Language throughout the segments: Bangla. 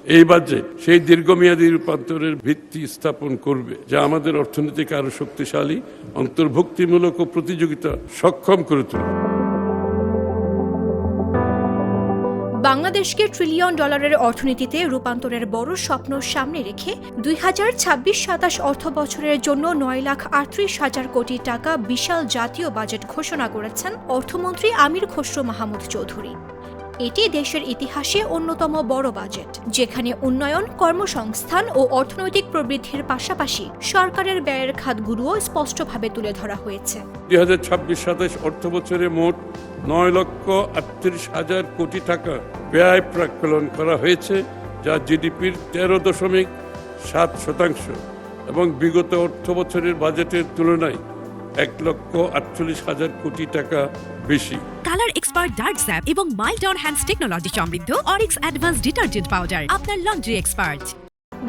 এই বাজেট সেই দীর্ঘমেয়াদী রূপান্তরের ভিত্তি স্থাপন করবে, যা আমাদের অর্থনীতিকে আরো শক্তিশালী, অন্তর্ভুক্তিমূলক ও প্রতিযোগিতা সক্ষম করে তুলবে। বাংলাদেশকে ট্রিলিয়ন ডলারের অর্থনীতিতে রূপান্তরের বড় স্বপ্ন সামনে রেখে 2026-27 অর্থ বছরের জন্য 9,38,000 কোটি টাকা বিশাল জাতীয় বাজেট ঘোষণা করেছেন অর্থমন্ত্রী আমির খসরু মাহমুদ চৌধুরী। এটি দেশের ইতিহাসে অন্যতম বড় বাজেট, যেখানে উন্নয়ন, কর্মসংস্থান ও অর্থনৈতিক প্রবৃদ্ধির পাশাপাশি সরকারের ব্যয়ের খাতগুলোও স্পষ্টভাবে তুলে ধরা হয়েছে। 2026-27 অর্থ বছরে মোট 9,38,000 কোটি টাকা ব্যয় প্রাক্কলন করা হয়েছে, যা জিডিপির 13.7% এবং বিগত অর্থ বছরের বাজেটের তুলনায় 1,48,000 কোটি টাকা বেশি। কালার এক্সপার্ট ডার্ক স্যাপ এবং মাইল্ড অন হ্যান্ডস টেকনোলজি সমৃদ্ধ অরিক্স অ্যাডভান্স ডিটারজেন্ট পাউডার আপনার লন্ড্রি এক্সপার্ট।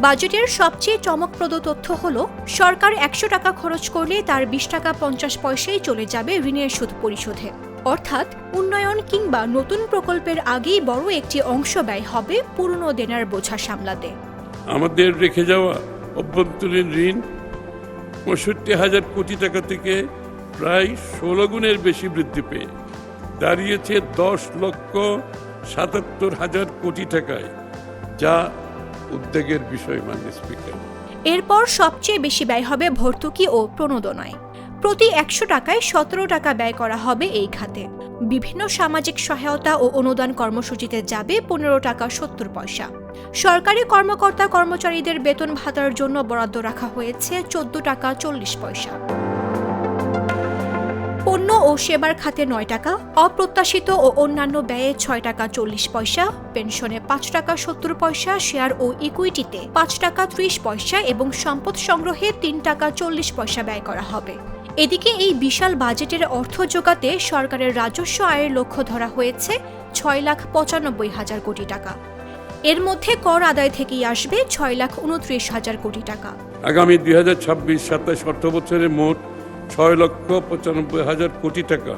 বাজেটের সবচেয়ে চমকপ্রদ তথ্য হল, সরকার 100 টাকা খরচ করলে তার 20 টাকা 50 পয়সাই চলে যাবে ঋণের সুদ পরিশোধে। অর্থাৎ উন্নয়ন কিংবা নতুন প্রকল্পের আগেই বড় একটি অংশ ব্যয় হবে পুরনো দেনার বোঝা সামলাতে। আমাদের রেখে যাওয়া অভ্যন্তরীণ ঋণ 65,000 কোটি টাকা থেকে প্রায় 16 গুণের বেশি বৃদ্ধি পেয়ে দাঁড়িয়েছে 10,77,000 কোটি টাকায়, যা উদ্বেগের বিষয় মাননীয় স্পিকার। এরপর সবচেয়ে বেশি ব্যয় হবে ভর্তুকি ও প্রণোদনায়। প্রতি 100 টাকায় 17 টাকা ব্যয় করা হবে এই খাতে। বিভিন্ন সামাজিক সহায়তা ও অনুদান কর্মসূচিতে যাবে 15 টাকা 70 পয়সা। সরকারি কর্মকর্তা কর্মচারীদের বেতন ভাতার জন্য বরাদ্দ রাখা হয়েছে 14 টাকা 40 পয়সা। পণ্য ও সেবার খাতে 9 টাকা, অপ্রত্যাশিত ও অন্যান্য ব্যয়ে 6 টাকা 40 পয়সা, পেনশনে 5 টাকা 70 পয়সা, শেয়ার ও ইকুইটিতে 5 টাকা 30 পয়সা এবং সম্পদ সংগ্রহে 3 টাকা 40 পয়সা ব্যয় করা হবে। এদিকে এই বিশাল বাজেটের অর্থ জোগাতে সরকারের রাজস্ব আয়ের লক্ষ্য ধরা হয়েছে 6,95,000 কোটি টাকা। এর মধ্যে কর আদায় থেকেই আসবে 6,29,000 কোটি টাকা। আগামী 2026-27 অর্থ বছরে মোট 6,95,000 কোটি টাকা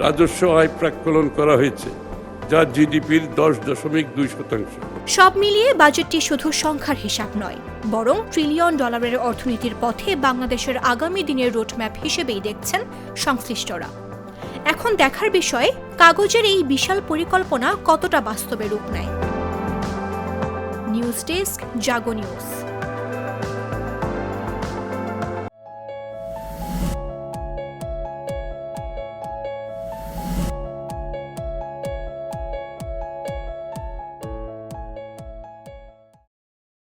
রাজস্ব আয় প্রাক্কলন করা হয়েছে, যা জিডিপির 10.2%। সব মিলিয়ে বাজেটটি শুধু সংখ্যার হিসাব নয়, বরং ট্রিলিয়ন ডলারের অর্থনীতির পথে বাংলাদেশের আগামী দিনের রোডম্যাপ হিসেবেই দেখছেন সংশ্লিষ্টরা। এখন দেখার বিষয়, কাগজের এই বিশাল পরিকল্পনা কতটা বাস্তবে রূপ নেয়। নিউজ ডেস্ক, জাগো নিউজ।